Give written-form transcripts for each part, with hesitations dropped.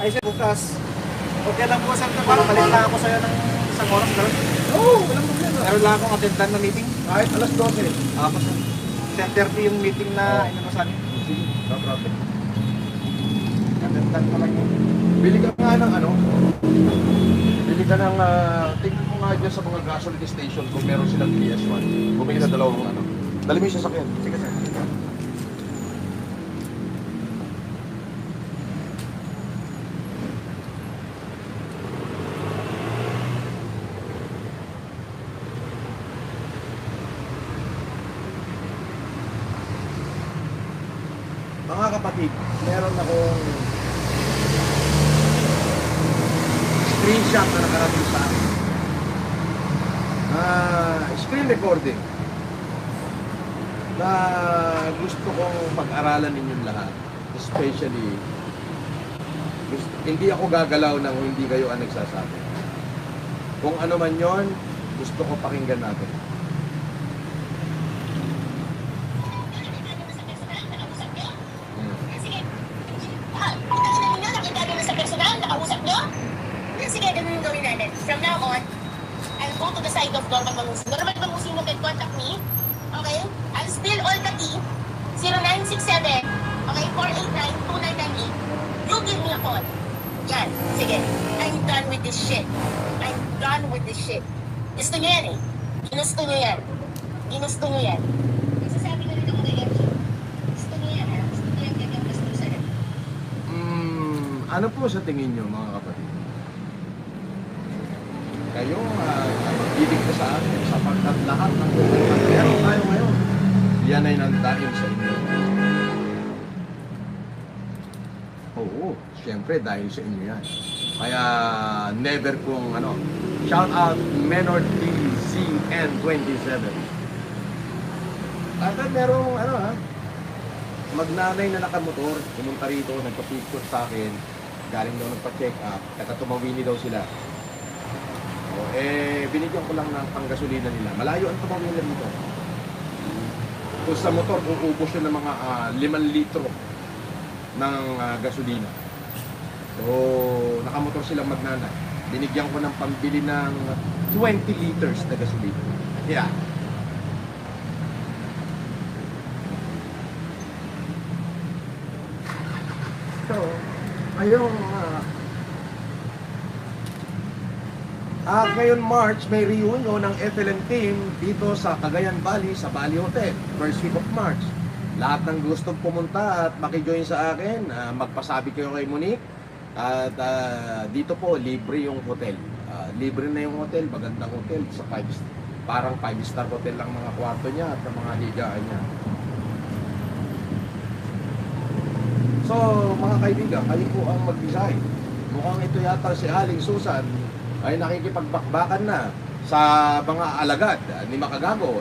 Ay, sir, bukas. Okay lang po, sir. Parang balik lang ako sa'yo ng isang oras. Oo, walang problema. Meron lang akong attendant na meeting. Kahit alas 12. Ako, sir. 10:30 yung meeting na inano sa akin. Sige, no problem. Attendant pa lang yun. Bili ka nga ng ano, bili ka ng, tingnan mo nga dyan sa mga gasoline station kung meron silang PS1. Bumili ka dalawang ano. Dali mo yung sasakyan. Sige, sir. Mga kapatid, meron akong screenshot na nakarating sa akin. Screen recording na gusto kong pag-aralan ninyong lahat. Especially, hindi ako gagalaw nang hindi kayo ang nagsasabi. Kung ano man yon, gusto ko pakinggan natin. Sige, ganun yung gawin natin. From now on, I'll go to the side of Norman Mangusin. Norman Mangusin, you can contact me. Okay? I'll spill all the tea. 0967, okay, 489-2998. You give me a call. Yan. Sige. I'm done with this shit. I'm done with this shit. Gusto nyo yan eh. Ginusto nyo yan. Ginusto nyo yan. Nagsasabi na rin ako na yan. Gusto nyo yan ha. Gusto nyo yan ganyan gastusan. Ano po sa tingin nyo mga kapatid? Kayo magbibig ka sa akin sapagkat lahat ng meron tayo ngayon. Yan ay nandahil sa inyo. Oo, siyempre dahil sa inyo yan. Kaya never kong shout out Menor DZN27. At merong magnanay na nakamotor, pumunta rito, nagpa-picture sa akin, galing daw nagpa-check up, kaya tumawini daw sila. Binigyan ko lang ng panggasolina nila. Malayo ang tumawin nila dito. Kung sa motor, uubos yun ng mga 5 litro ng gasolina. So, nakamotor silang magnanay. Binigyan ko ng pambili ng 20 liters na gasolina. Yeah. So, ayong ngayon March, may reunion ng FLN team dito sa Cagayan Valley, sa Bali Hotel. First week of March. Lahat ng gustong pumunta at makijoin sa akin, magpasabi kayo kay Monique. At dito po, libre yung hotel. Libre na yung hotel, magandang hotel. Parang 5-star hotel lang mga kwarto niya at mga higaan niya. So, mga kaibigan, kayo po ang mag-design. Mukhang ito yata si Aling Susan ay nakikipagbakbakan na sa mga alagad ni Makagago.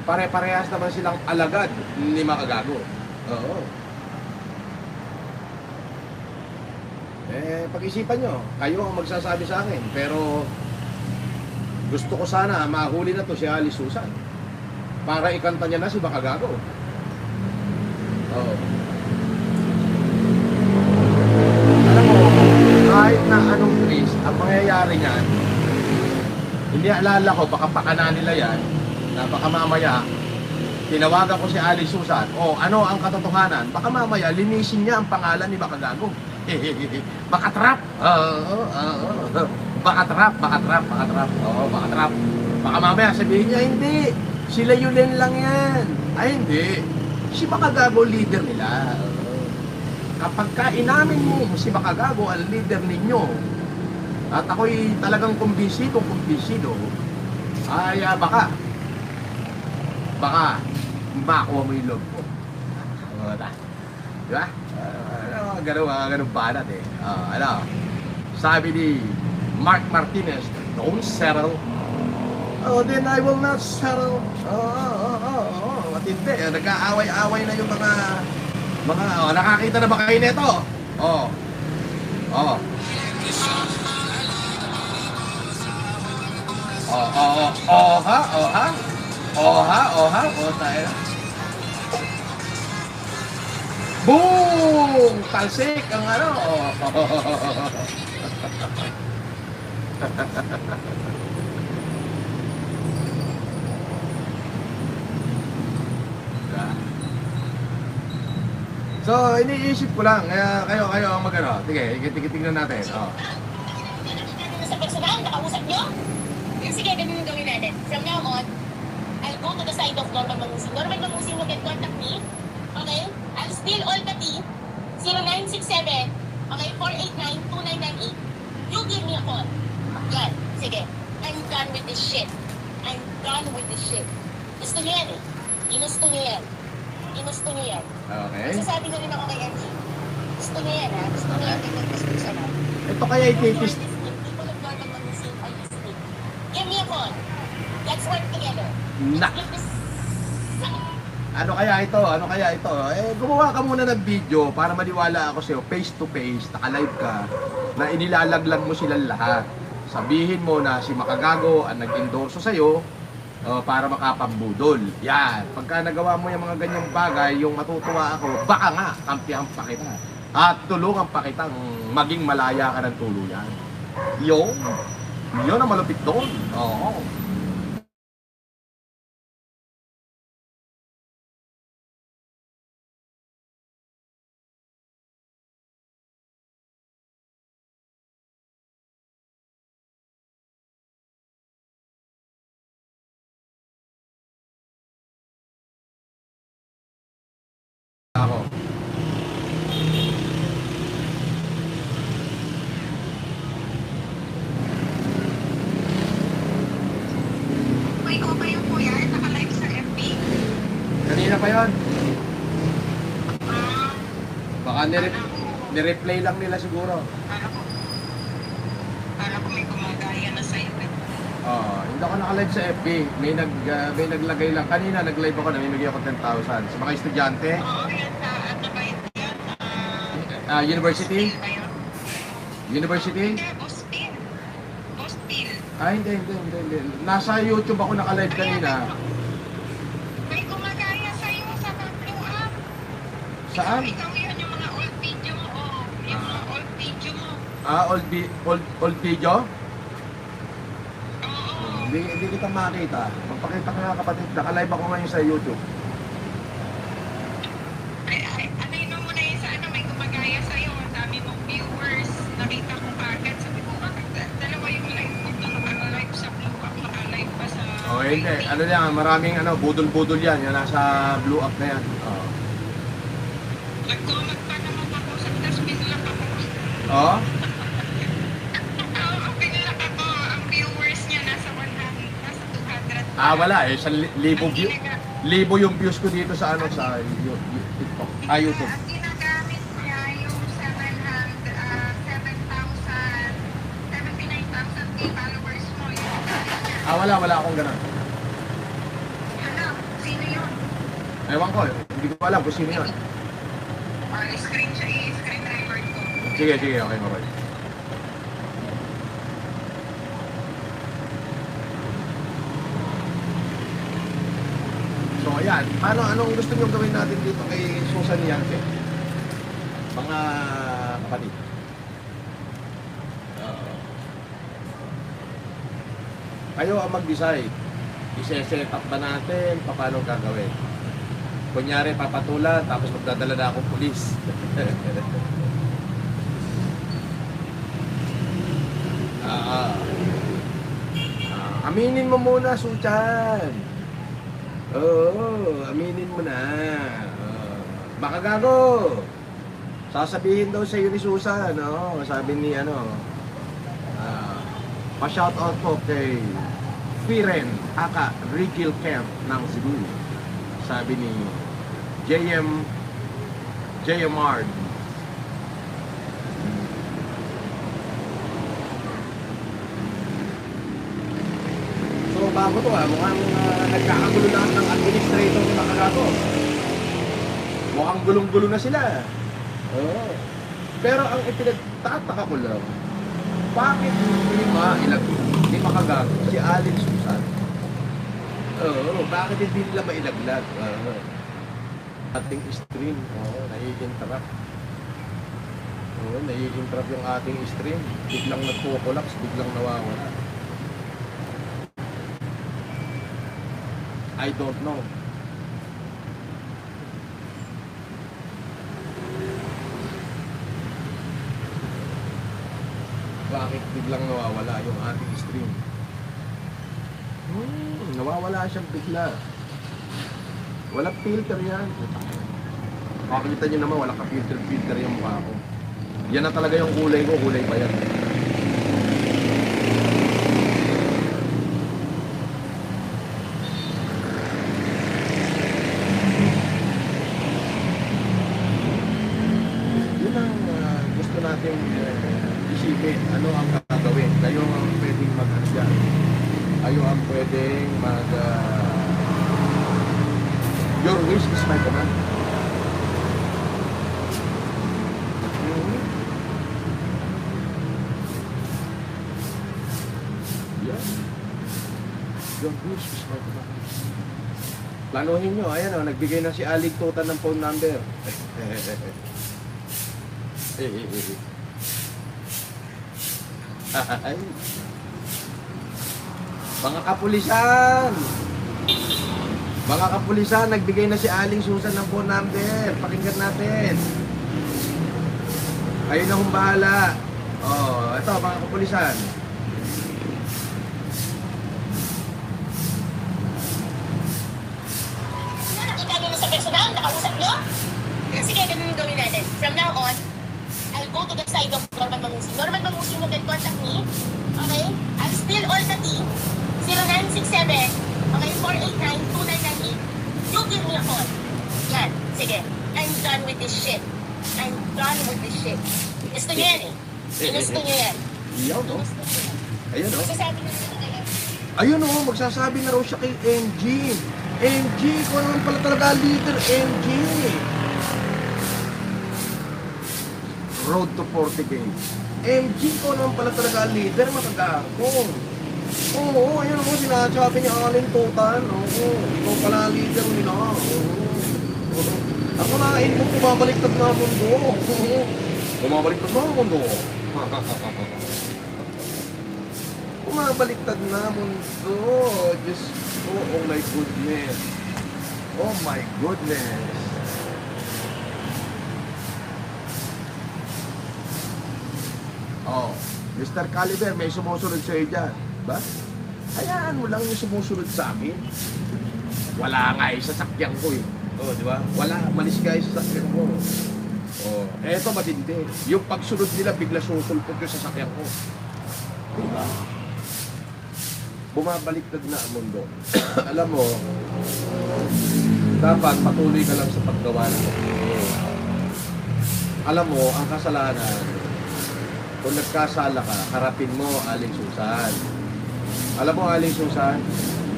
Pare-parehas naman silang alagad ni Makagago. Oo. Pag-isipan nyo, kayo ang magsasabi sa akin. Pero gusto ko sana mahuli na to si Aling Susan para ikanta niya na si Makagago. Oo. Alam mo, kahit na anong twist, ang mangyayari niyan, hindi alala ko, baka pakana nila yan, na baka mamaya, tinawagan ko si Aling Susan, ano ang katotohanan? Baka mamaya, linisin niya ang pangalan ni Makagago. Makatrap! Makatrap. Oo, makatrap. Baka mamaya sabihin niya, hindi. Sila Yulen lang yan. Ay, hindi. Si Makagago, leader nila. Kapag inamin mo si Makagago ang leader ninyo at ako'y talagang kumbinsido ay baka makuha mo yung loob ko. Diba? Ganun banat eh. Sabi ni Mark Martinez, don't settle. Then I will not settle. Matindi. Nag-aaway-aaway na yung mga nakakita na ba kayo nito? Tayo. Boom! Talsik ang ano. So, iniisip ko lang, kaya kayo ang mag-ano. Sige, tingnan natin. Oh. Sa personal, nakausap nyo? Sige, ganun yung gawin natin. From now on, I'll go to the side of Norman Mangusing. Norman Mangusing, you can contact me. Okay? I'll spill all the tea. 0967, okay, 489-2998. You give me a call. Yan. Sige. I'm done with this shit. I'm done with this shit. Gusto niyo yan eh. Ginusto niyo yan. Ginusto niyo yan. Okay. Sasabi na rin ako kay MJ. Gusto niya yan ha. Gusto niya yan mag-gusto siya na. Ito kaya ititest. People of Norman Mangusing are listening. Give me a call. Let's work together. Nak. Give this... Ano kaya ito? Ano kaya ito? Gumawa ka muna ng video para maniwala ako sa'yo, face to face, naka-live ka, na inilalaglag mo silang lahat. Sabihin mo na si Makagago ang nag-endorso sa'yo para makapambudol. Yan. Pagka nagawa mo yung mga ganyang bagay, yung matutuwa ako, baka nga, kampihan pa kita. At tulungan pa kitang maging malaya ka ng tuluyan. Yun. Yun ang malupit doon. Oo. Ako. May ko ba yung kuya? Naka-live sa FB? Kanina pa yon. Ah, Baka nireplay lang nila siguro. Kala ko may gumagaya na sa'yo eh. Hindi ako naka-live sa FB. May naglagay lang. Kanina nag-live ako, namimigay ako 10,000. Sa mga estudyante, Oo, yan sa, ano ba yun? university? Ba yun? University? Hindi, Bospil. Bospil. Hindi. Nasa YouTube ako naka-live kanina. May gumagaya sa'yo sa Blue App. Saan? Ikaw yan yung mga old video mo. Oh. Yung mga old video mo. Old video? Oo. Hindi kita makita. Magpakita ka nga kapatid. Naka-live ako ngayon sa YouTube. Ano mo na yun sa ano, may gumagaya sa'yo. Ang dami mong viewers. Nakita ko kagad. Sabi ko, bakit dalawa yung live mo na naka-live sa Blue App, naka-live pa sa... Hindi. Ano yan, maraming budol-budol yan. Yan nasa Blue App na yan. Nag-comment pa naman ako sa tas binlock ako. Oo? Oo, binlock ako. Ang viewers niya nasa 100, nasa 200. Wala eh. Libo yung views ko dito sa TikTok. YouTube. Ang ginagamit niya yung 79,000 followers mo. Yung ginagamit niya. Wala akong ganun. Ano? Sino yun? Ewan ko, hindi ko alam kung sino yun. I-screen record ko. Sige, okay, mabay. So ayan, anong gusto nyo gawin natin dito kay Susan Yance? Mga kapatid. Kayo ang mag-decide. I-set up ba natin? Paano gagawin? Kunyari, papatulan, tapos magdadala na akong pulis. Aminin mo muna, Suchan. Oo, aminin mo na. Makagago. Sasabihin daw sa iyo ni Susan, sabi ni pa-shoutout po kay Firen aka Rigil Camp ng Cebu. Sabi ni JMR. So bago to mukhang nagkakagulo na ng administrator ni Makagago. Mukhang gulong-gulo na sila. Oo. Pero ang ipinagtataka ko lang, bakit hindi Makagago si Allen Susan? Bakit hindi nila mailaglag? Ating stream, nai-interrupt. Oo, nai-interrupt yung ating stream. Biglang nagpo-collapse, biglang nawawala. I don't know. Bakit biglang nawawala yung ating stream? Nawawala siyang bigla. Walang filter yan. Makikita nyo naman, wala ka-filter yung mukha ko. Yan na talaga yung kulay ko, kulay pa yan. Yun ang gusto natin isipin. Ano ang gagawin? Kayo ang pwedeng mag-ansya. Kayo ang pwedeng your wish is my command. Yeah. Your wish is my command. Planuhin nyo. Ayan o, nagbigay na si Alig Tutan ng phone number. Ay. Mga kapulisan! Mga kapulisan, nagbigay na si Aling Susan ng phone number. Pakinggan natin. Ayun na kung bahala. Oh, ito mga kapulisan. Nakita nyo na sa personal, nakausap nyo? Sige, ganun yung gawin natin. From now on, I'll go to the side of Norman Mangusin. Norman Mangusin, you can contact me. Okay? I'll spill all the tea. 0967, okay, 489-2998. You give me a call. Yan, sige. I'm done with this shit. I'm done with this shit. Gusto nyo yan eh. Ginusto nyo yan. Iyaw, no? Ginusto nyo yan. Ayun, no? Masasabi nyo sila ngayon. Ayun, no? Magsasabi na raw siya kay MG. MG, kung ano naman pala talaga leader, MG. Road to 40K. MG, kung ano naman pala talaga leader, matagakong. Oo, ayun ako, sinasabi niya Alin Tutan. Oo, ikaw pala ang leader nila. Oo. Ako nain mo, bumabaliktad na ang mundo. Oo. Bumabaliktad na ang mundo. Bumabaliktad na ang mundo. Diyos ko, oh my goodness. Oh my goodness. Oh, Mr. Caliber, may sumusunod sa'yo dyan. Ba? Hayaan mo lang yung sumusunod sa amin. Wala nga sa sasakyan ko eh. Oh, di ba? Wala, malis nga sa sasakyan ko. Oh, eto matindi. Yung pagsunod nila, bigla susulpot yung sasakyan ko. Di ba? Bumabaliktad na ang mundo. Alam mo, dapat patuloy ka lang sa paggawa ng alam mo, ang kasalanan, kung nagkasala ka, harapin mo, Aling Susan. Alam mo, Aling Susan,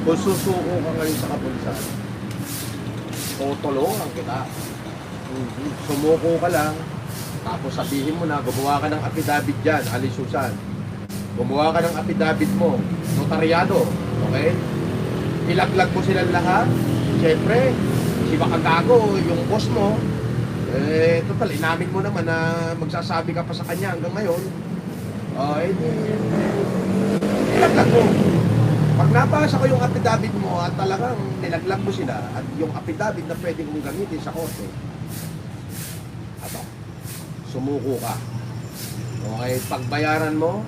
kung susuko ka ngayon sa kapulisan, tutulungan kita. Sumuko ka lang, tapos sabihin mo na, gumawa ka ng affidavit dyan, Aling Susan. Gumawa ka ng affidavit mo, notaryado, okay? Ilaglag mo silang lahat. Siyempre, si Bakagago, yung boss mo, total, inamin mo naman na magsasabi ka pa sa kanya hanggang ngayon. Ilaglag mo. Pag napasa ko yung affidavit mo at talagang nilaglag mo sila at yung affidavit na pwede kong gamitin sa korte, aba, sumuko ka. Okay, pagbayaran mo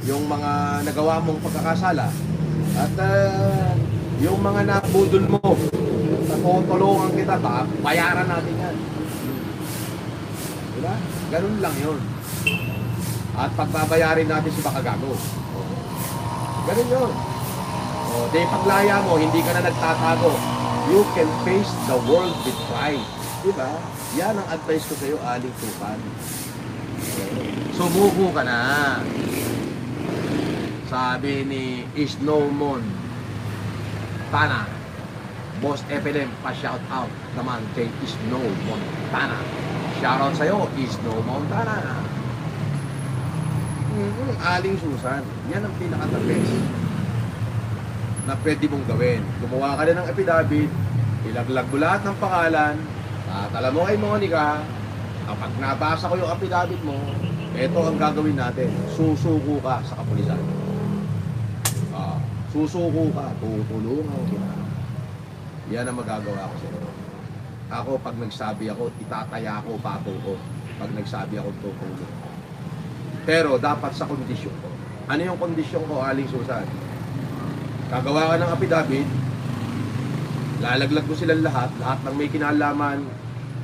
yung mga nagawa mong pagkakasala at yung mga nabudol mo, tutulungan kita, bayaran natin yan. Diba? Ganun lang yun. At pagbabayarin natin si Bakagago. Ganun yun. Di paglaya mo, hindi ka na nagtatago. You can face the world with pride. Diba? Yan ang advice ko sa'yo, Aling Tutan. Sumuko ka na. Sabi ni Snowmon Tana, Boss FLM, pa-shout out naman kay Snowmon Tana. Shoutout sa'yo, Snow Montana. Aling Susan, yan ang pinaka-the best na pwede mong gawin. Gumawa ka na ng affidavit, ilaglag mo lahat ng pangalan, At alam mo kay Monica, kapag nabasa ko yung affidavit mo, ito ang gagawin natin. Susuko ka sa kapulisan. Susuko ka, tutulungan kita. Yan ang magagawa ko sa'yo. Ako, pag nagsabi ako, itataya ko, pato ko. Pag nagsabi ako, tutulong. Pero dapat sa kondisyon ko. Ano yung kondisyon ko, Aling Susan? Gagawa ka ng affidavit, lalaglag ko silang lahat ng may kinalaman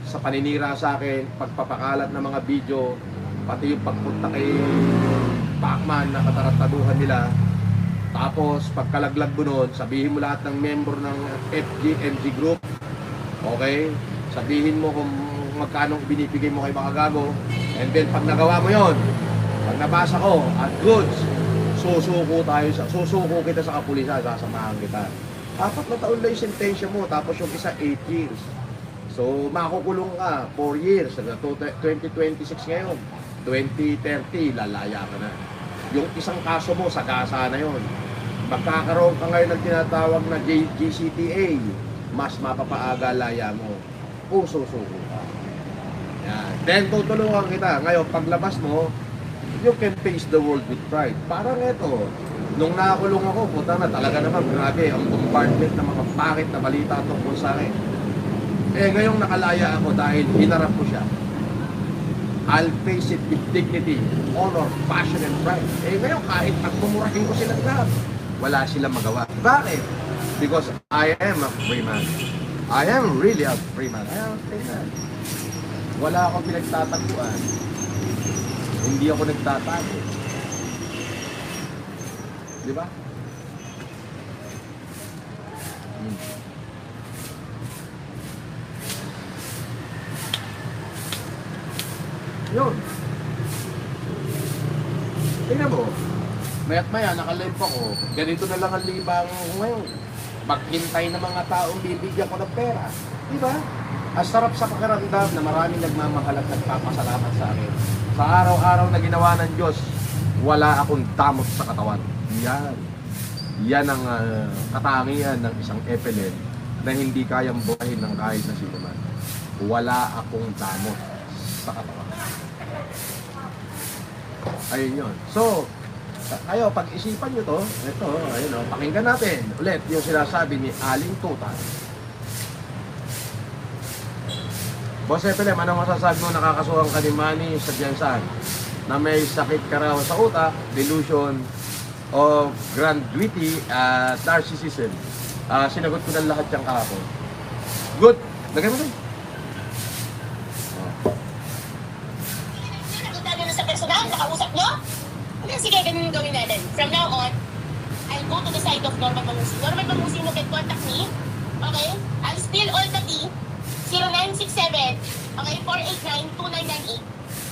sa paninira sa akin, pagpapakalat ng mga video, pati yung pagpunta kay Pacman na katarataduhan nila. Tapos pagkalaglag mo nun, sabihin mo lahat ng member ng MG Group. Okay? Sabihin mo kung magkano binibigay mo kay mga gago. And then pag nagawa mo yon, pag nabasa ko at goods, susuko kita sa kapulisan, sasamahan kita. 4 na taon lang yung sentensya mo, tapos yung isa 8 years. So makukulong ka 4 years, 2026 ngayon. 2030, lalaya ka na. Yung isang kaso mo, sagasa na yon. Magkakaroon ka ngayon ng tinatawag na GCTA, mas mapapaaga laya mo. Susuko ka. Yan. Then tutulungan kita. Ngayon, paglabas mo, you can face the world with pride. Parang ito, nung nakakulong ako, puta na talaga naman, grabe, ang bombardment ng mga bakit na balita tungkol sa akin. Eh, ngayong nakalaya ako dahil hinarap ko siya. I'll face it with dignity, honor, passion, and pride. Eh ngayon, kahit pagmumurahin ko silang lahat, wala silang magawa. Bakit? Because I am a free man. I am really a free man. I am a free man. Wala akong pinagtataguan. Hindi ako nagtatago. Di ba? Yun. Tingnan mo, maya't maya, nakalive ako. Ganito na lang ang libang ngayon. Maghintay ng mga taong bibigyan ko ng pera. Diba? Ang sarap sa pakiramdam na maraming nagmamahal at nagpapasalamat sa akin. Sa araw-araw na ginawa ng Diyos, wala akong damot sa katawan. Yan. Yan ang katangian ng isang FLN na hindi kayang buhayin ng kahit na sino man. Wala akong damot sa katawan. Ayun yun. So, kayo, pag-isipan nyo to, ito, ayun o, pakinggan natin ulit yung sinasabi ni Aling Tutan. Boss FLM, ano masasabi mo nakakasuhan ka ni Manny sa Diyansan na may sakit ka raw sa utak, delusion of gratuity at narcissism? Sinagot ko na lahat yung kahapon. Good. Lagay mo din. Sa personal, nakausap nyo? Sige, ganun yung gawin natin. From now on, I'll go to the side of Norman Manusing. Norman Manusing, you can contact me. Okay? I'll spill all the tea. 0967, okay, 489-2998.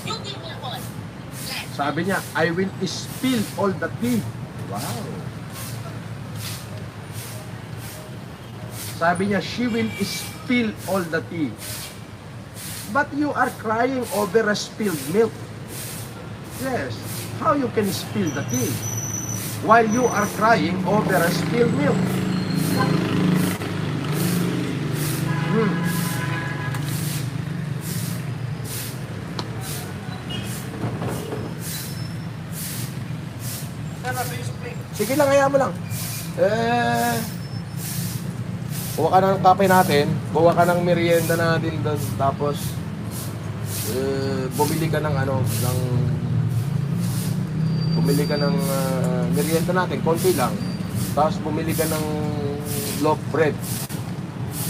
You give me a call. Yan. Sabi niya, I will spill all the tea. Wow. Sabi niya, she will spill all the tea. But you are crying over a spilled milk. Yes. How you can spill the tea while you are crying over a spilled milk? Sige lang, hayaan mo lang. Kuha ka ng kape natin, kuha ka ng merienda natin, tapos bumili ka ng bumili ka ng merienda natin, konti lang. Tapos bumili ka ng loaf bread.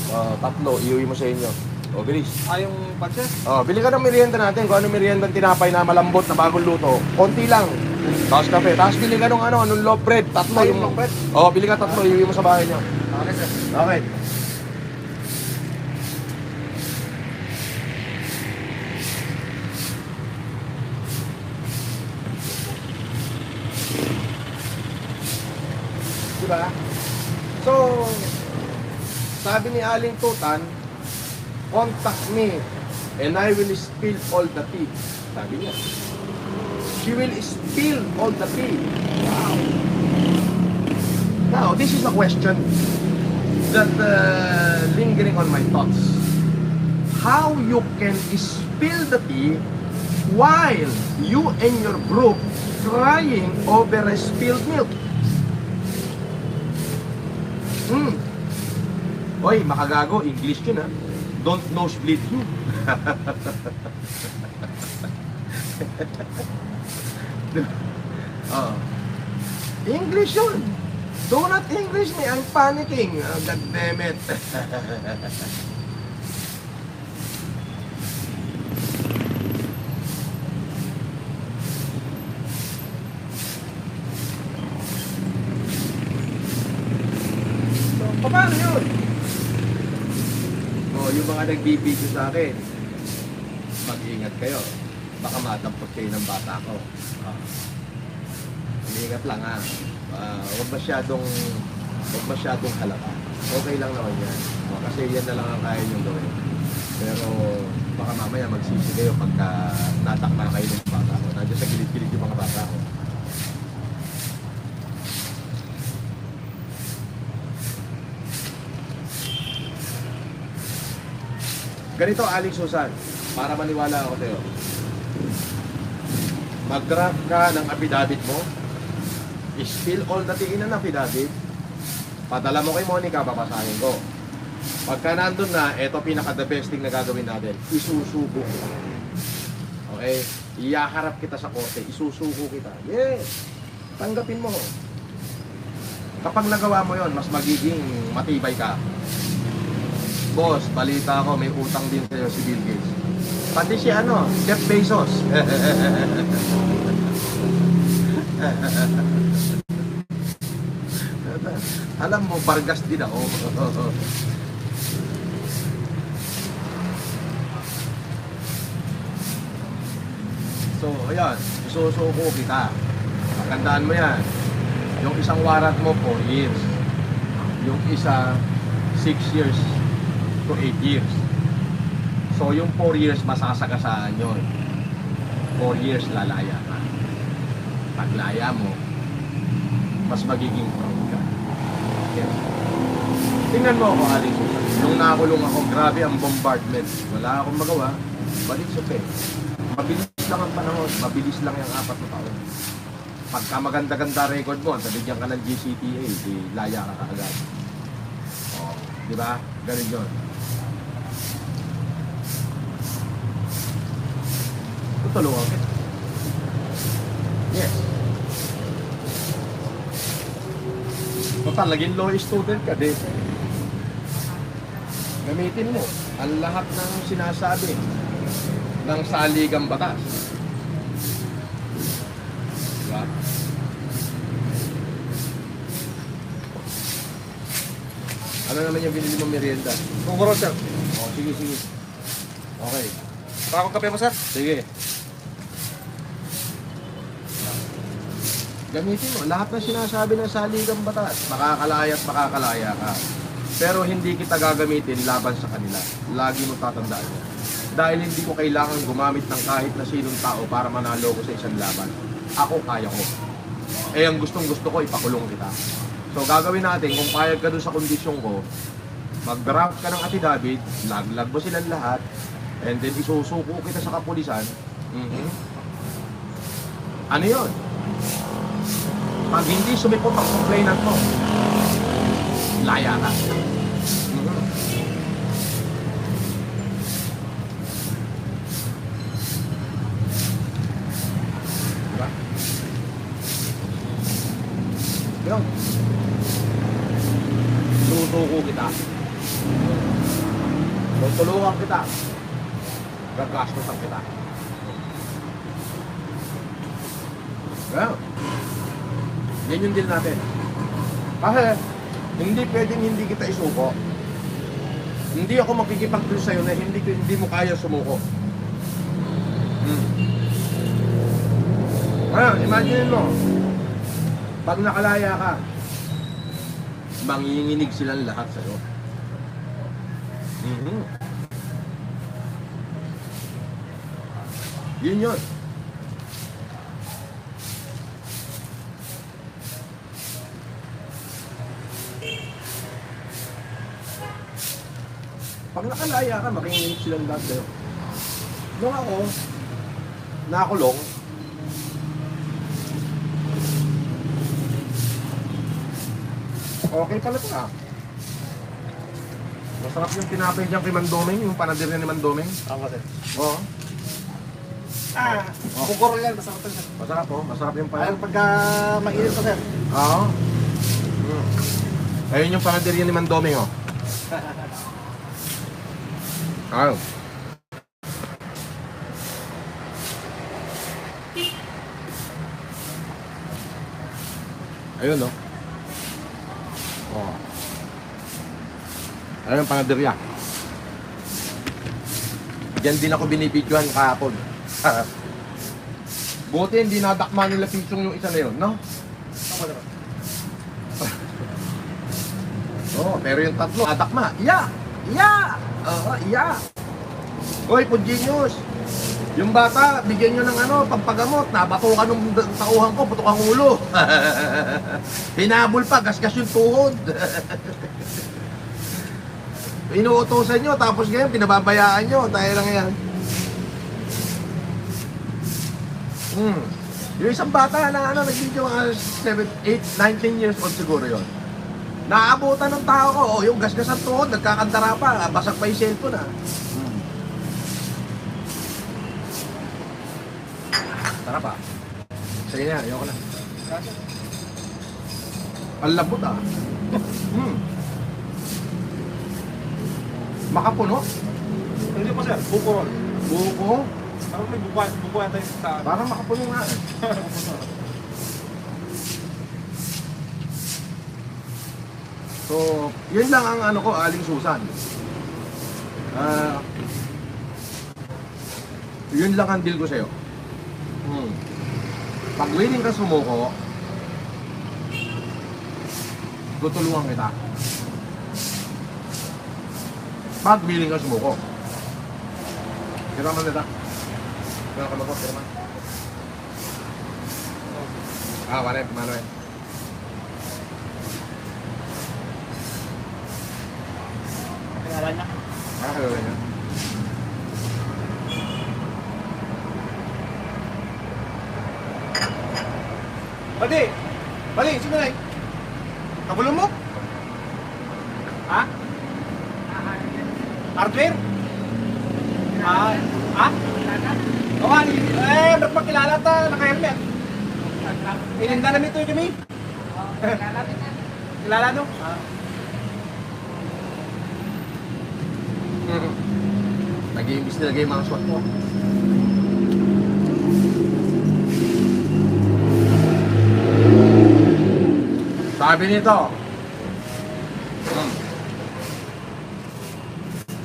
3, iuwi mo sa inyo. O, bilis. Yung budget? Bili ka ng merienda natin. Kung ano merienda tinapay na malambot na bagong luto, konti lang. Tapos kape. Tapos bili ka ng anong loaf bread. 3 yung loaf bread? bili ka 3, iuwi mo sa bahay nyo. Okay, sir. Okay. Diba? So, sabi ni Aling Tutan, contact me and I will spill all the tea. Sabi niya. She will spill all the tea. Wow. Now, this is a question that lingering on my thoughts. how you can spill the tea while you and your group crying over a spilled milk. Oy, makagago, English yun ha. Don't nosebleed you. Oh. English yun. Do not English me, I'm panicking. Oh, God damn it. So, paano yun? Oh, yung mga nagbibideo sa akin, mag-ingat kayo. Baka matampot kayo ng bata ko. Mag-ingat lang ha. Huwag masyadong halaka. Okay lang naman yan. Kasi yan na lang ang kaya nyo gawin. Pero baka mamaya magsisi kayo pagka natakma kayo ng bata ko. Nandiyan sa gilid-gilid yung mga bata ko. Ganito, Alex Susan, para maniwala ako sa'yo. Mag-draft ka ng affidavit mo, spill all the tea in an affidavit, padala mo kay Monica, papasahin ko. Pagka nandun na, eto pinaka-the best thing na gagawin natin, isusuko kita. Okay? Iyaharap kita sa korte, isusuko kita. Yes! Tanggapin mo. Kapag nagawa mo yon, mas magiging matibay ka. Boss, balita ko, may utang din sa'yo si Bill Gates. Pati si Jeff Bezos. Alam mo, Vargas din ako. So, ayan, isusuko kita. Magandaan mo yan. Yung isang warrant mo, 4 years. Yung isa, 6 years to 8 years. So, yung 4 years, masasagasaan yun. 4 years, lalaya ka. Paglaya mo, mas magiging proud ka. Yes. Tingnan mo ako, Alex. Nung nakulong ako, grabe ang bombardment. Wala akong magawa, but it's okay. Mabilis lang ang panahon, mabilis lang yung 4 na taon. Pagka maganda-ganda record mo, nabigyan ka ng GCTA, di laya ka kaagad. Oh, di ba? Ganun yun. Tutulungan kita. Yes. Total, naging law student ka, di. Gamitin mo ang lahat ng sinasabi ng saligang batas. Diba? Ano naman yung binili mong merienda? Kunguro, sir. Oh, sige, sige. Okay. Pakong kape mo, sir. Sige. Gamitin mo lahat ng sinasabi ng saligang batas. Makakalaya at makakalaya ka. Pero hindi kita gagamitin laban sa kanila. Lagi mo tatandaan mo. Dahil hindi ko kailangan gumamit ng kahit na sinong tao para manalo ko sa isang laban. Ako kaya ko. Eh ang gustong-gusto ko, ipakulong kita. So gagawin natin, kung payag ka doon sa kondisyon ko, mag-draft ka ng affidavit, laglag mo silang lahat, and then isusuko kita sa kapulisan. Ano yun? Pag hindi sumipot ang complainant mo, laya ka. Diba? Yun. Susuko kita. Tutulungan kita. Gagastosan kita. Well, yan yung deal natin. Kasi, hindi pwedeng hindi kita isuko. Hindi ako makikipag-deal sa'yo na hindi mo kaya sumuko. Imagine mo, pag nakalaya ka, manginginig silang lahat sa'yo. Yun yun. Pag nakalaya ka, makinig silang lahat sa'yo. Nung ako, nakulong, okay pala ito ah. Masarap yung tinapay dyan kay Mandoming, yung panadir niya ni Mandoming. Ako sir. Oo. Bukor yan, masarap to sir. Masarap oh, masarap yung Ayun panadir. pagka mainit to sir. Oo. Ayun yung panadir niya ni Mandoming oh. Ayun. Ayun no. Oh. Ayun yung panaderya. Diyan din ako binibidyohan kahapon. Buti hindi nadakma nila pisong yung isa na yun, no? Ako sir. Oo, pero yung tatlo, nadakma. Iya! Iya! Oo, iya! Hoy, Pudgenius! Yung bata, bigyan nyo ng ano, pampagamot. Nabatukan ng tauhan ko, putok ang ulo. Hinabol pa, gasgas yung tuhod. Inuutosan nyo, tapos ngayon, pinababayaan nyo. Tayo lang yan. Yung isang bata na ano, nag-video, 7, 8, 19 years old siguro yon. Naabutan ng tao ko, oh, yung gasgas ang tuhod, nagkakantara pa, basag pa yung cellphone ah. Tara pa. Sige na, ayoko na. Ang labot ah. Makapuno. Hindi po sir, bukor. Buko. Parang may buko yata yung sa... Parang makapuno nga eh. So, yun lang ang ano ko, Aling Susan. Yun lang ang deal ko sa'yo. Pag willing ka sumuko, tutulungan kita. Pag willing ka sumuko. Kira man nila. Kira ka mo, kira man. Warep, Manuel. Pingalan niya. Kaya niya. Pati! Pati, sino na eh? Kabulong mo? Ha? Hardware? Ha? O nga, ba't makilala ta? Naka-helmet. Ininda namin ito kami. Kilala no? Nag-iimbis nilagay yung mga swat mo. Sabi nito,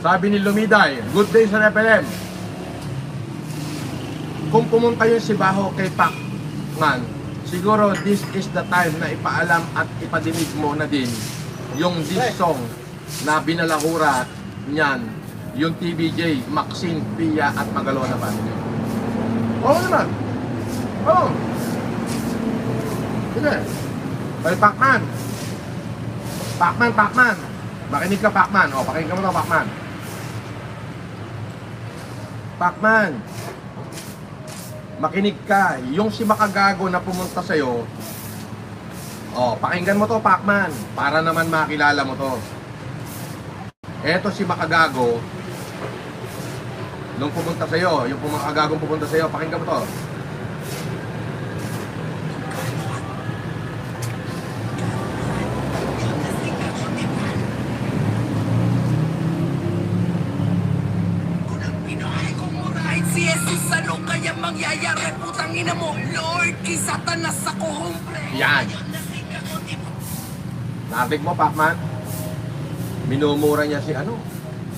sabi ni Lumiday, good day sa FLM. Kung pumunta yung si Baho kay Pacman, siguro this is the time na ipaalam at ipadinig mo na din yung this song na binalahura niyan, yung TBJ, Maxine, Pia at Magalona family. Oo naman. Oo. Sige. Kay Pacman. Pacman. Makinig ka, Pacman. O, pakinggan mo na, Pacman. Pacman. Makinig ka. Yung si Makagago na pumunta sa'yo, o, pakinggan mo to, Pacman. Para naman makilala mo to. Eto si Makagago, nung pumunta sa'yo, yung Makagagong pumunta sa'yo, pakinggan mo to. Si Jesus, ano kaya mangyayari? Putang ina mo, Lord, kay Satanas ako humble. Yan. Narinig mo, Pacman? Minumura niya si ano?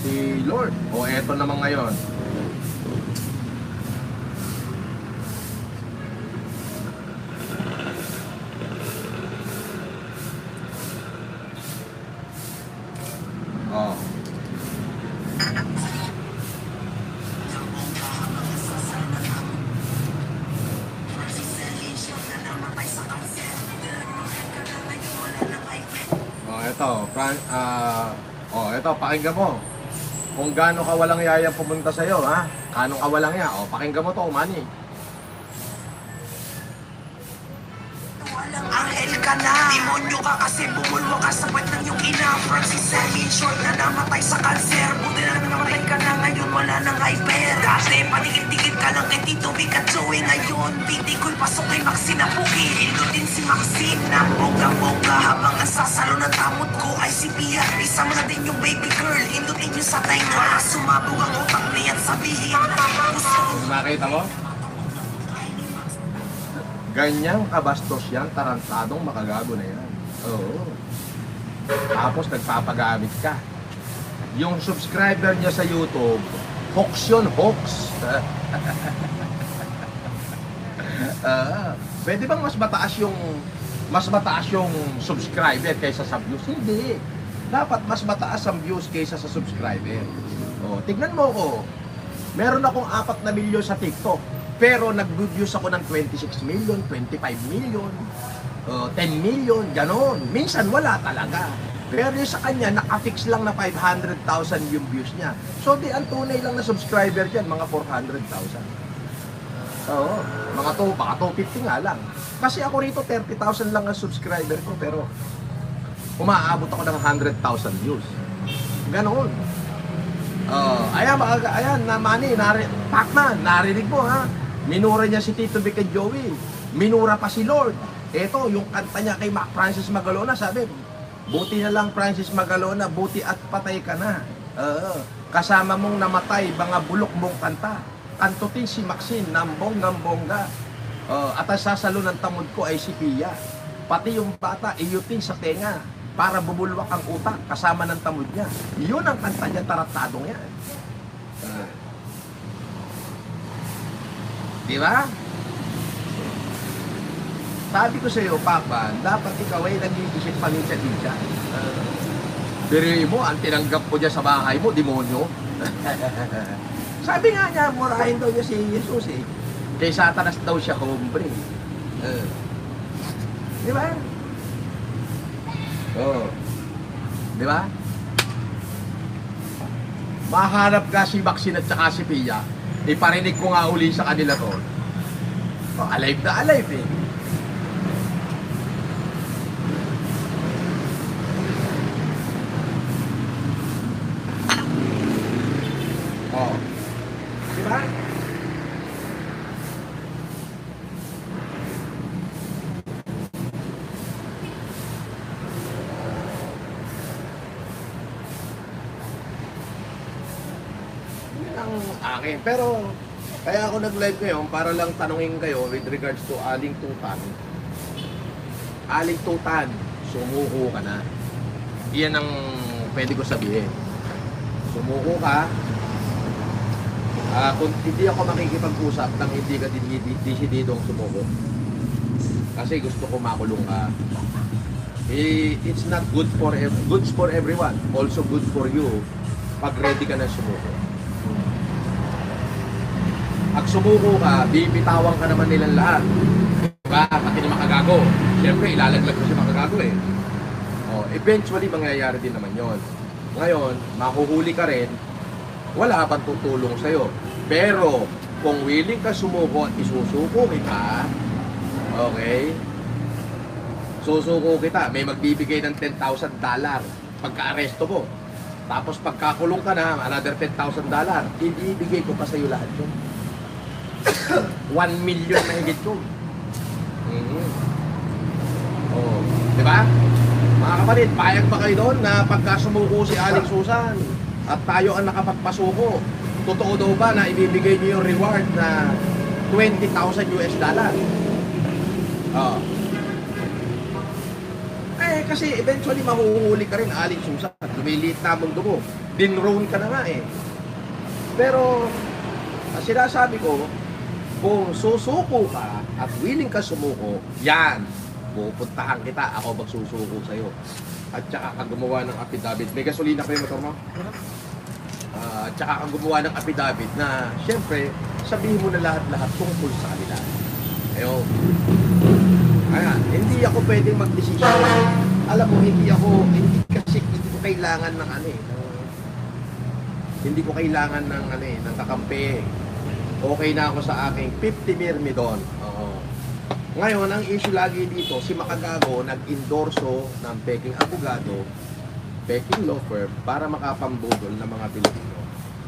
Si Lord. O eto naman ngayon. Oh. Ito, pakinggan mo. kung gaano ka walang yaya pumunta sa'yo, ha? Gaano ka walang yaya? O, pakinggan mo to, Manny. Walang anghel ka na, demonyo ka kasi bumulwa ka sa puwet ng iyong ina. Francis Sermin Short na namatay sa kanser, buti na namatay ka na ngayon, wala nang hyper. Dati panikit-tikit ka lang kay Tito Vic at Joey, ngayon Bitigol pasok kay Maxine na puki. Ilo din si Maxine na bongga-bongga, habang nasasalo ng tamot ko ay si Pia. Isa mo na din yung baby girl, indutin yung sa tainga, para sumabog ang utak niyan, sabihin gusto Nakita mo? Ganyang kabastos yan, tarantadong makagago na yan. Oo. Tapos nagpapagamit ka. Yung subscriber niya sa YouTube, hoax yun, hoax. Pwede bang mas mataas yung subscriber kaysa sa views? Hindi. Dapat mas mataas ang views kaysa sa subscriber. Oh, tignan mo ko. Meron akong 4 na milyon sa TikTok. Pero nag-views ako ng 26 million, 25 million, 10 million, ganon. Minsan wala talaga. Pero yung sa kanya, naka-fix lang na 500,000 yung views niya. So, ang tunay lang na subscriber dyan, mga 400,000. Oo, baka 250 nga lang. Kasi ako rito, 30,000 lang ang subscriber ko, pero umaabot ako ng 100,000 views. Ganon. Ayan, na Manny, Pacman, narinig mo ha? Minura niya si Tito Vic and Joey. Minura pa si Lord. Ito, yung kanta niya kay Francis Magalona, sabi, buti na lang Francis Magalona, buti at patay ka na. Kasama mong namatay, mga bulok mong kanta. Kantutin si Maxine, nambong-nambongga. At ang sasalo ng tamod ko ay si Pia. Pati yung bata, iyutin sa tenga para bubulwak ang utak kasama ng tamod niya. Yun ang kanta niya, taratadong yan. Di ba? Sabi ko sa iyo, Papa, dapat ikaw ay nag-iisip paminsan-minsan. Pero mo, ang tinanggap ko dyan sa bahay mo, demonyo. Sabi nga niya, murahin daw niya si Jesus eh. Kay Satanas daw siya hombre. Di ba? Di ba? Mahanap ka si Maxine at saka si Pia. Iparinig ko nga uli sa kanila to. Alive na alive eh. Di ba? Ang akin. Pero, kaya ako nag-live ngayon para lang tanungin kayo with regards to Aling Tutan. Aling Tutan, sumuko ka na. Iyan ang pwede ko sabihin. Sumuko ka. Kung hindi ako makikipag-usap nang hindi ka desididong sumuko. Kasi gusto ko makulong ka. It's not good for everyone. Also good for you pag ready ka na sumuko. Pag sumuko ka, bibitawan ka naman nilang lahat. Diba? Pati na makagago. Siyempre, ilalaglag mo si makagago eh. Eventually, mangyayari din naman yon. Ngayon, mahuhuli ka rin, wala pang tutulong sa'yo. Pero, kung willing ka sumuko at isusuko kita, okay? Susuko kita, may magbibigay ng $10,000 pagka-aresto mo. Tapos pagkakulong ka na, another $10,000, ibibigay ko pa sa'yo lahat yun. 1 million na higit ko. Di ba? Mga kapatid, payag ba kayo doon na pagka sumuko si Aling Susan at tayo ang nakapagpasuko, totoo daw ba na ibibigay niyo yung reward na $20,000? Kasi eventually mahuhuli ka rin, Aling Susan. Lumiliit na mundo mo. Dinrown ka na nga eh. Pero, sinasabi ko, kung susuko ka at willing ka sumuko, yan, pupuntahan kita, ako magsusuko sa'yo. At saka ka gumawa ng affidavit. May gasolina pa yung motor mo? At saka ka gumawa ng affidavit na, syempre, sabihin mo na lahat-lahat tungkol sa kanila. Ayun. Ayan, hindi ako pwedeng mag-desisyon. Alam mo, hindi ko kailangan ng ano eh. Hindi ko kailangan ng ng kakampi. Okay na ako sa aking 50 mirmidon. Oo. Ngayon, ang issue lagi dito, si Makagago nag-endorso ng peking abogado, peking law firm para makapambudol ng mga Pilipino.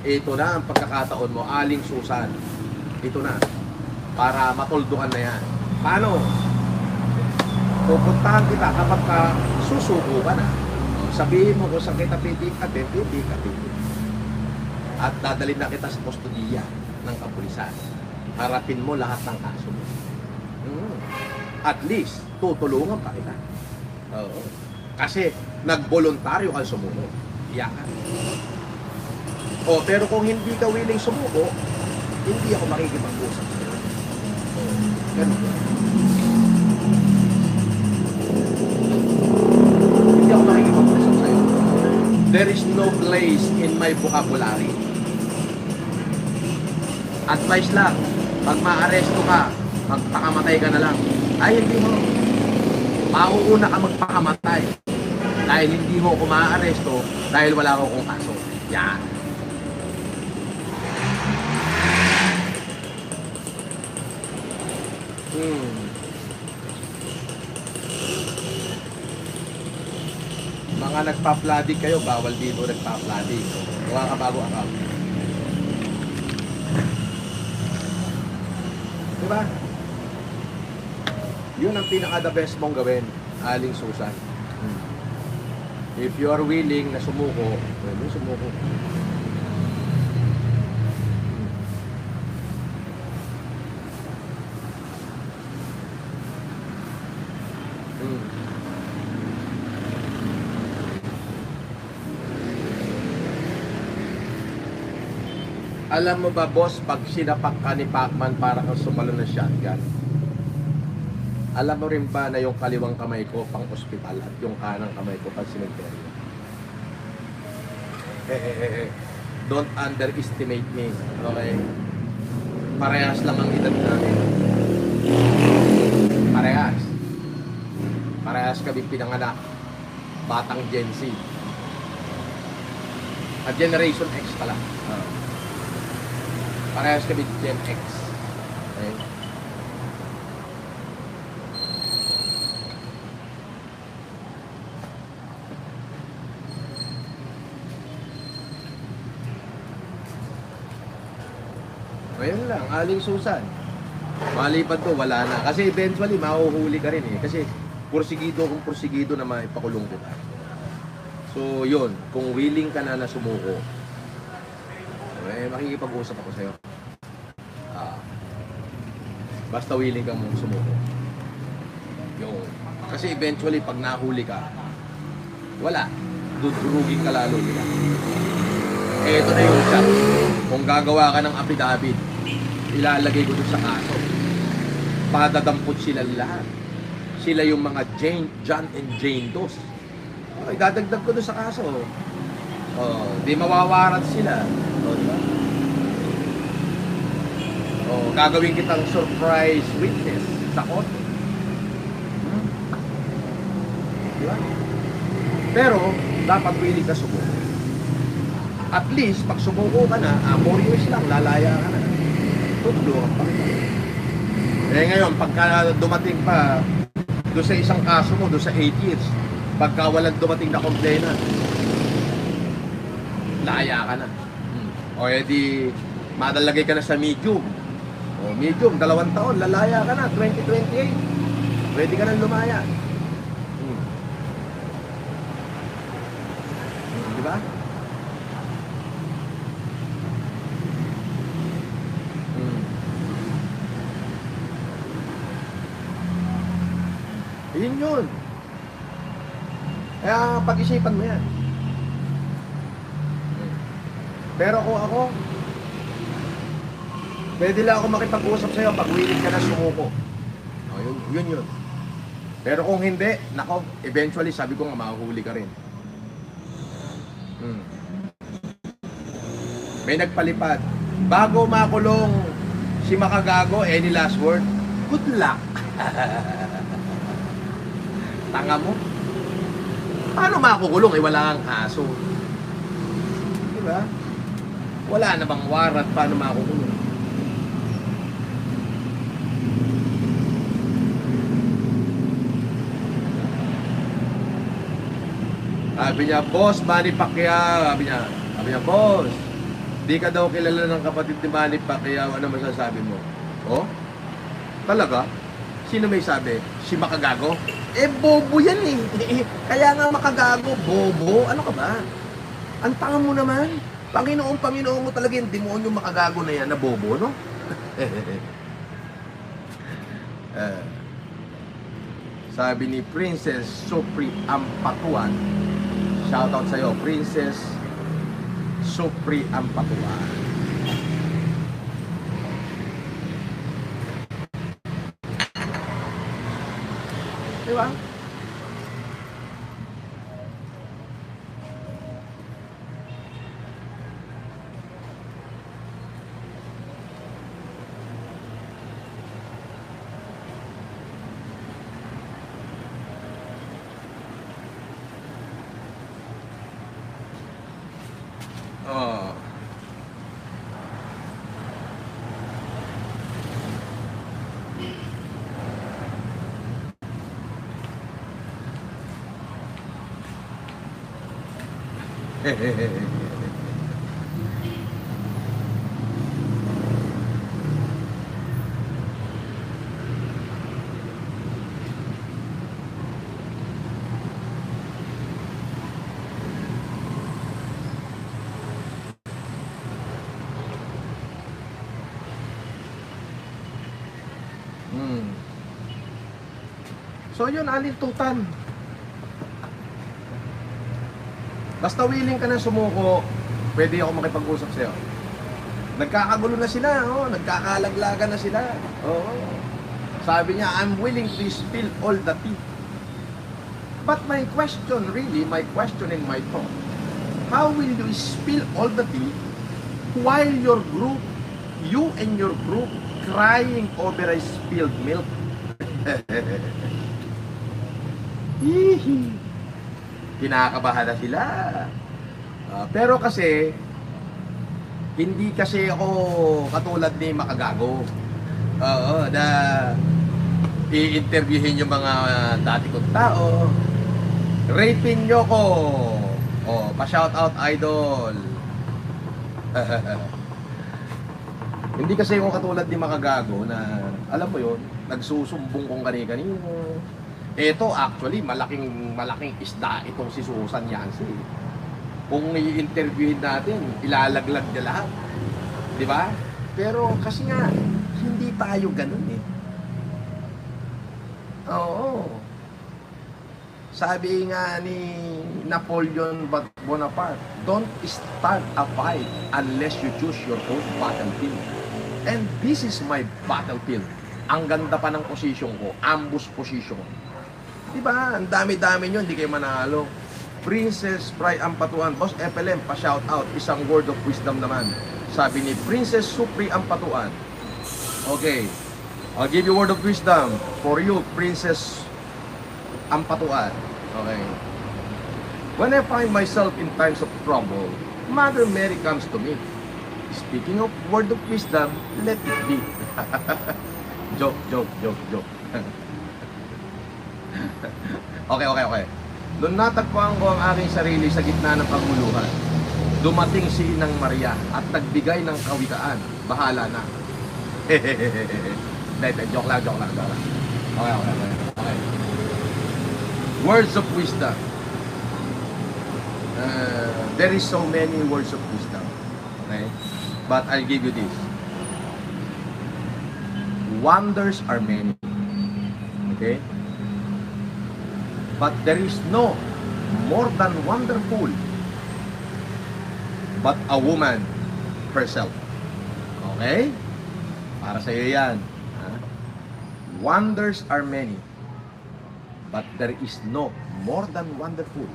Ito na ang pagkakataon mo, Aling Susan. Ito na. Para matuldukan na yan. Paano? Pupuntahan kita kapag susuko ka na. Sabihin mo kung saan kita pipikatin. At dadalhin na kita sa kustodiya ng kapulisan. Harapin mo lahat ng kaso mo. At least, tutulungan pa kita. Oo. Kasi, nagboluntaryo kang sumuko. Iyakan. O, pero kung hindi ka willing sumuko, hindi ako makikipag-usap sa'yo. Ganun. Hindi ako makikipag-usap sa'yo. There is no place in my vocabulary. Advice lang, pag ma-aresto ka, magpakamatay ka na lang. Ay, hindi mo. Mauuna ka magpakamatay. Dahil hindi mo ako ma-aresto dahil wala akong kaso. Yan. Mga nagpa-flooding kayo, bawal dito nagpa-flooding. Mga kabago account. Diba? Yun ang pinaka-the best mong gawin, Aling Susan. If you are willing na sumuko, pwede sumuko. Alam mo ba, boss, pag sinapak ka ni Pacman para kang sumalo ng shotgun, alam mo rin ba na yung kaliwang kamay ko pang ospital at yung kanang kamay ko pang simenteryo? Don't underestimate me, okay? Parehas lang ang edad namin. Parehas. Parehas kami pinanganak. Batang Gen Z. At Generation X pala. Parehas kami Gen X. Okay? Ayun lang, Aling Susan. Maliban to, wala na. Kasi eventually, mahuhuli ka rin eh. Kasi porsigido kung porsigido na maipakulong kita. So, yun. Kung willing ka na sumuko, makikipag-usap ako sa'yo. Basta willing kang sumuko. Yun. Kasi eventually, pag nahuli ka, wala. Dudurugin ka lalo nila. Ito na yung shot. Kung gagawa ka ng affidavit, ilalagay ko doon sa kaso. Padadampot sila lahat. Sila yung mga John and Jane Does. Okay, dadagdag ko doon sa kaso. Di mawawarat sila. Diba? Gagawin kitang surprise witness sa korte. Diba? Pero, dapat willing ka sumuko. At least, pag sumuko ka na, 4 years lang, lalaya ka na. Tutulungan pa kita. Ngayon, pagka dumating pa doon sa isang kaso mo, doon sa 8 years, pagka walang dumating na complainant, laya ka na. O edi, madalagay ka na sa medium. O medium, 2 taon, lalaya ka na, 2028. Pwede ka nang lumaya. Diba? Yun yun. Kaya pag-isipan mo yan. Pero kung ako, pwede lang ako makipag-usap sa'yo pag willing ka na sumuko. Yun. Pero kung hindi, nako, eventually sabi ko nga mahuhuli ka rin. May nagpalipad. Bago makulong si Makagago, any last word? Good luck. Tanga mo. Paano makukulong? Wala kang kaso. Diba? Wala na bang warrant, paano makukulong? Sabi niya, boss, Manny Pacquiao. Sabi niya, boss, di ka daw kilala ng kapatid ni Manny Pacquiao. Ano masasabi mo? Oh? Talaga? Sino may sabi? Si Makagago? Eh, bobo yan eh. Kaya nga Makagago, bobo. Ano ka ba? Ang tanga mo naman. Panginoon mo talaga yung demonyo Makagago na yan na bobo, no? Sabi ni Princess Supri Ampatuan, shoutout sa'yo, Princess Supri Ampatuan. Diba? Oh. So yun, alintutan. Basta willing ka na sumuko, pwede ako makipag-usap sa'yo. Nagkakagulo na sila, oh, nagkakalaglagan na sila. Oh. Sabi niya, I'm willing to spill all the tea. But my question, really, my question and my thought, how will you spill all the tea while your group, you and your group, crying over a spilled milk? Kinakabahan na sila. Pero kasi hindi kasi ako katulad ni Makagago. Na i-interviewin yung mga dati kong tao. Rapin nyo ko. Pa-shoutout idol. Hindi kasi ako katulad ni Makagago na alam mo yun, nagsusumbong kong kani-kanino. Ito actually malaking isda itong si Susan Yancy. Kung i-interviewin natin, ilalaglag niya lahat. 'Di ba? Pero kasi nga hindi tayo ganoon eh. Oo. Sabi nga ni Napoleon Bonaparte, don't start a fight unless you choose your own battlefield. And this is my battlefield. Ang ganda pa ng position ko, ambush position. Diba? Ang dami-dami nyo, hindi kayo manalo. Princess Fry Ampatuan, Boss FLM, pa-shout out. Isang word of wisdom naman. Sabi ni Princess Supri Ampatuan. Okay. I'll give you word of wisdom for you, Princess Ampatuan. Okay. When I find myself in times of trouble, Mother Mary comes to me. Speaking of word of wisdom, let it be. Joke. Okay. Noong natagpuan ko ang aking sarili sa gitna ng pagmuluhan, dumating si Inang Maria at nagbigay ng kawikaan. Bahala na. Joke lang. Okay. Words of wisdom. There is so many words of wisdom. Okay? But I'll give you this. Wonders are many. Okay? But there is no more than wonderful but a woman herself. Okay? Para sa iyo yan. Wonders are many, but there is no more than wonderful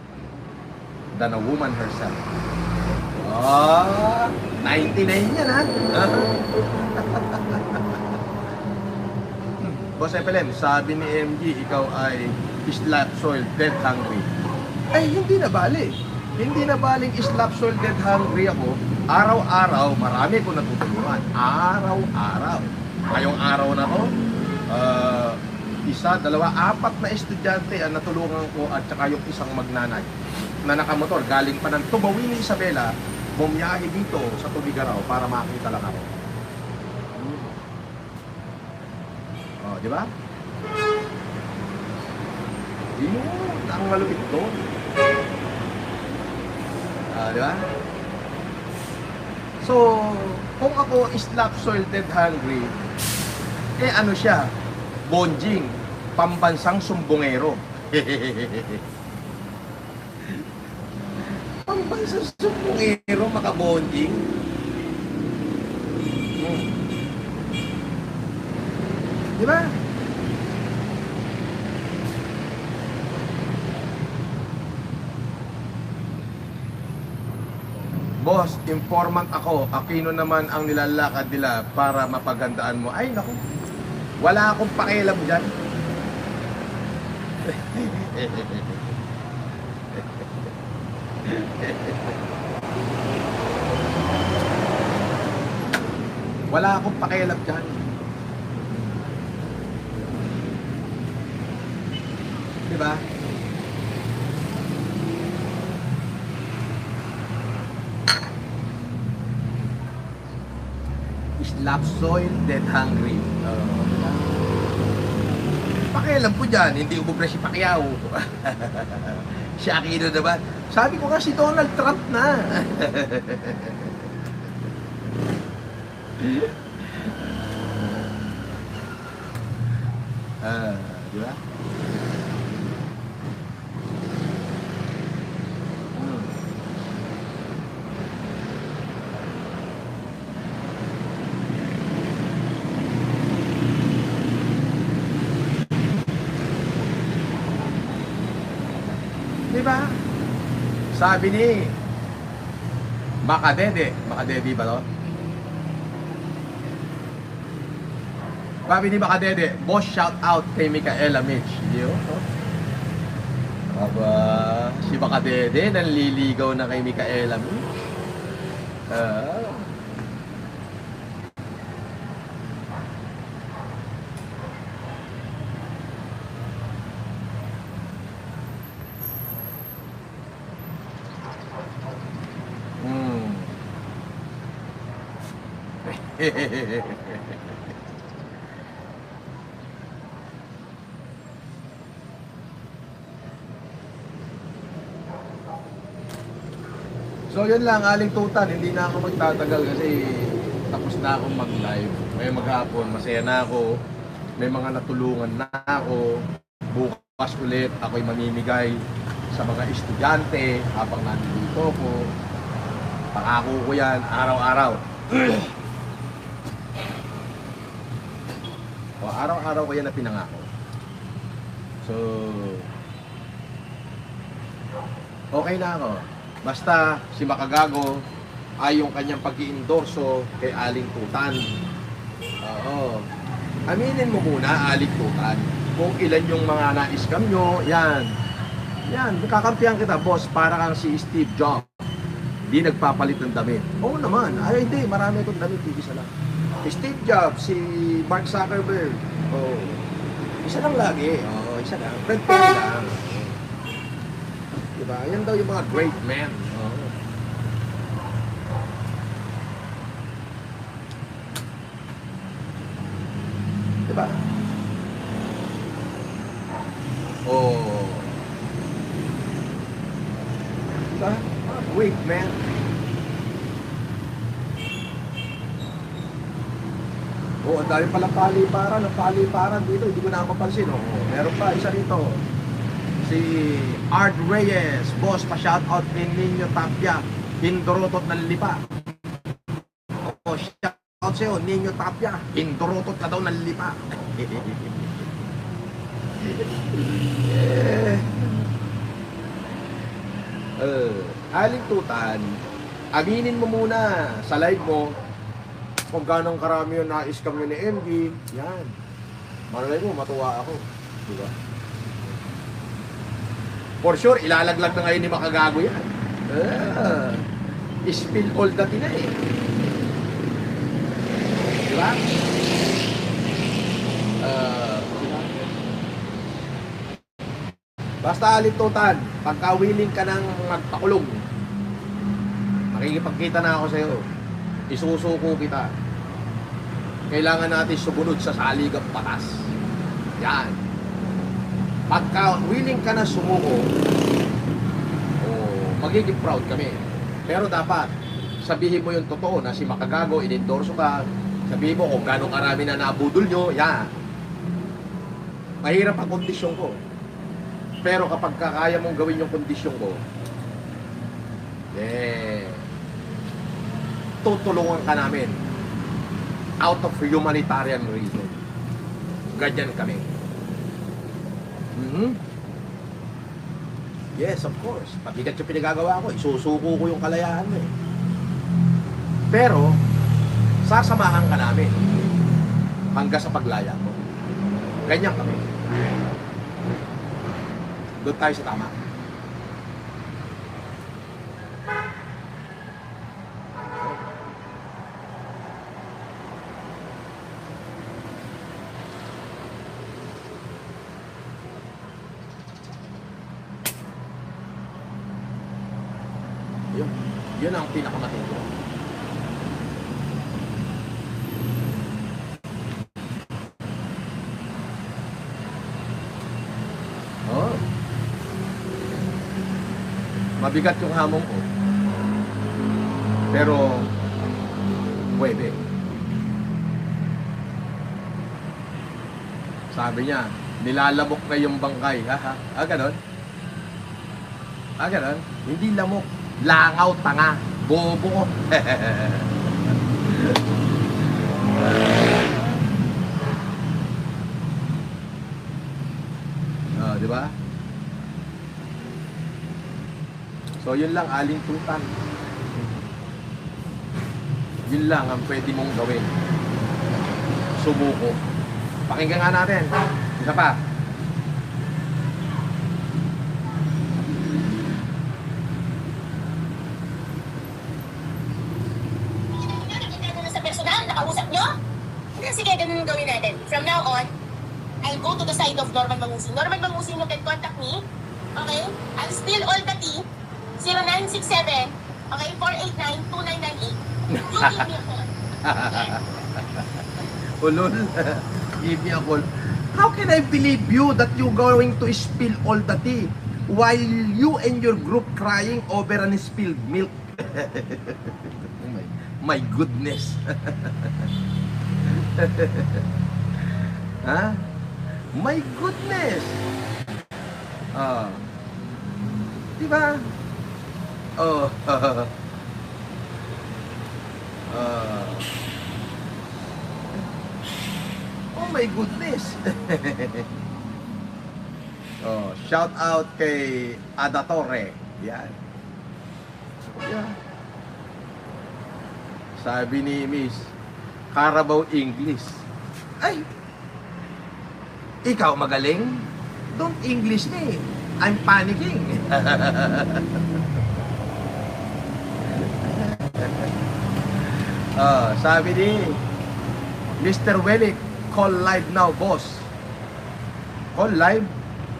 than a woman herself. 99 yan ha? Boss FLM, sabi ni MG, ikaw ay slap soil, dead hungry. Ay, hindi na bali. Hindi na baling slap soil, dead hungry ako Araw-araw, marami ko natutulungan. Araw-araw. Ngayong araw na to, isa, dalawa, apat na estudyante ang natulungan ko at saka yung isang magnanay na nakamotor. Galing pa ng Tubawin, Isabela, bumiyahe dito sa Tubigaraw para makita lang ako. Oh, di ba? Yun ang malupit doon. Di ba? So, kung ako is lap-soil dead hungry, eh ano siya? Bonjing, pambansang sumbongero. Pambansang sumbongero, makabonjing. Di ba? Boss, informant ako. Aquino naman ang nilalakad nila para mapagandaan mo. Ay, naku. Wala akong pakialam dyan. Wala akong pakialam dyan. Diba? Slap soil, dead hungry. Pakialam ko dyan, hindi umubra si Pacquiao. Si Aquino naman. Sabi ko nga si Donald Trump na. Di ba? Diba? Sabi ni Makadede ba to? Sabi ni Makadede, boss shout out kay Micaela Mitch. Yo. Aba, si Makadede nanliligaw na kay Micaela Mitch. So yun lang, aling tutan, hindi na ako magtatagal kasi tapos na akong mag-live. May maghapon, masaya na ako. May mga natulungan na ako. Bukas ulit ako'y mamimigay sa mga estudyante habang nandito ko. Pangako ko yan, araw-araw. O, araw-araw ko yan na pinangako. So, okay na ako. Basta si Makagago ay yung kanyang pag-iendorso kay Aling Tutan. Oo. Aminin mo muna, Aling Tutan, kung ilan yung mga na-scam nyo, yan. Yan, kakampihan kita, boss, para kang si Steve Jobs. Hindi nagpapalit ng damit. Oo naman. Ay, hindi. Marami akong damit. Isa lang. Steve Jobs, si Mark Zuckerberg. Oo. Isa lang lagi. Oo, isa lang. Friend lang. Diba? Yan daw yung mga great men. Oo. Diba? Oh. Diba? Mga great men. Oh, ang dami palang paliparan dito. Hindi ko na mapansin. Oh. Meron pa, isa rito. Si Art Reyes, boss, pa-shoutout kay Nino Tapia, Hindorotot ng Lipa. O, shoutout sa'yo, Nino Tapia, Hindorotot na daw ng Lipa. Aling Tutan, aminin mo muna sa live mo kung gano'ng karami yung na-scam yun ni MG. Yan. Malay mo, matuwa ako. Diba? For sure, ilalaglag na ngayon ni Makagago yan. spill all the tina eh. Di ba? Basta alintutan, pagka willing ka ng magpakulong, makikipagkita na ako sa'yo. Isusuko kita. Kailangan natin sumunod sa saligang batas. Yan. Pagka willing ka na sumuko, magiging proud kami. Pero dapat, sabihin mo yung totoo na si Makagago, in-endorso ka, sabihin mo kung gano'ng karami na nabudol nyo, yan. Mahirap ang kondisyon ko. Pero kapag kaya mong gawin yung kondisyon ko, tutulungan ka namin out of humanitarian reason. Ganyan kami. Yes, of course. Pabigat yung pinagagawa ko, isusuko ko yung kalayaan mo eh. Pero, sasamahan ka namin hanggang sa paglaya mo. Ganyan kami. Doon tayo sa tama. Yun ang pinakamatindi. Oh. Mabigat yung hamon ko. Pero pwede. Sabi niya, nilalamok na yung bangkay. Ha? Ganon? Ganon? Hindi lamok. Langaw, tanga, bobo. Di ba? So, yun lang, aling tutan. Yun lang ang pwede mong gawin. Sumuko. Pakinggan nga natin. Isa pa. Sige, ganun gawin natin. From now on, I'll go to the side of Norman Mangusing. Norman Mangusing, you can contact me. Okay? I'll spill all the tea. 0967, okay, 489-2998. You give me a call. Ulol, give me a call. How can I believe you that you're going to spill all the tea while you and your group crying over an spilled milk? My goodness. Ha? My goodness. Diba? Oh my goodness. Shout out kay Ada Torre. Yan. Yeah. Sabi ni Miss Carabao English. Ay! Ikaw magaling? Don't English me. I'm panicking. Sabi ni Mr. Wellick, call live now, boss. Call live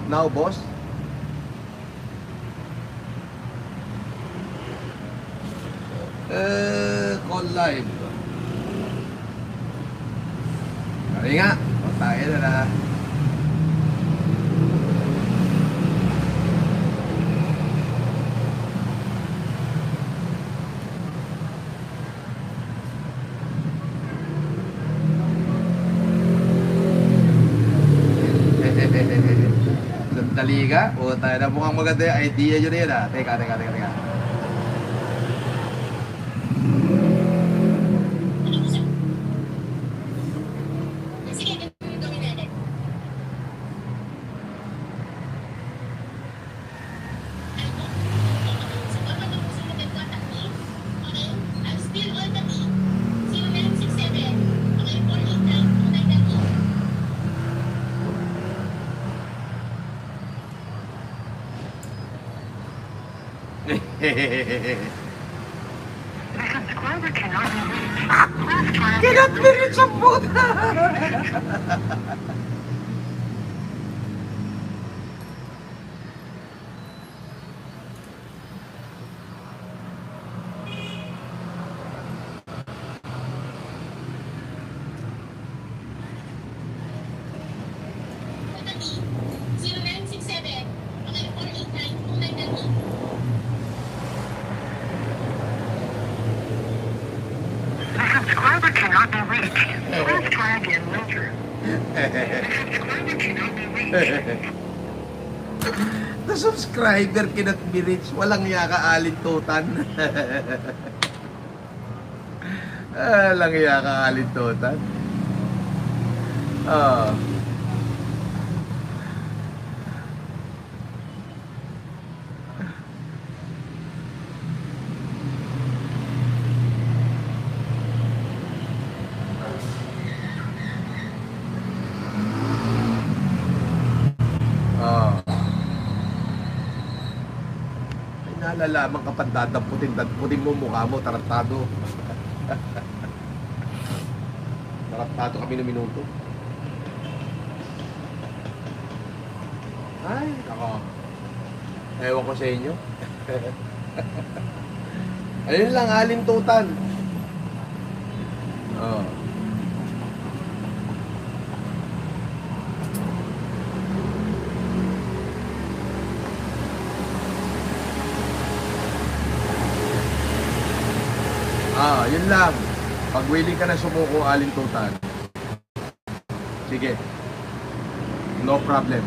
now, boss. Call live. Kali nga, tayo na. Sandali ka? O tayo na, mukhang maganda yung idea nyo na yun ha. Teka. Sige, ganun gawin natin. So, Norman Mangusing, you can contact me. Okay? I'll spill all the tea. 0967, okay, 489-2998. Cannot be reached ang puta! Olcati, 0967, okay, 489-2998. The subscriber cannot be reached. Please try again later. The subscriber cannot be reached. The subscriber cannot be reached. Walang yaka alintutan. Walang yaka alintutan. Ah. Ah. Ay, nalalaman ka pang dadamputin mo mukha mo, tarantado. Tarantado kami ng minuto. Ay, ako. Ewan ko sa inyo. Ayun lang, alintutan. Oh. Yun lang. Pag willing ka na sumuko, alintutan. Sige. No problem.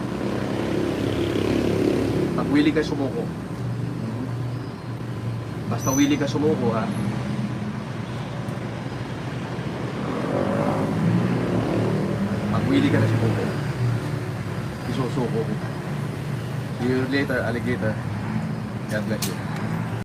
Pag willing ka sumuko. Basta willing ka sumuko, ha? Pag willing ka na sumuko, isusuko kita. See you later, alligator. God bless you.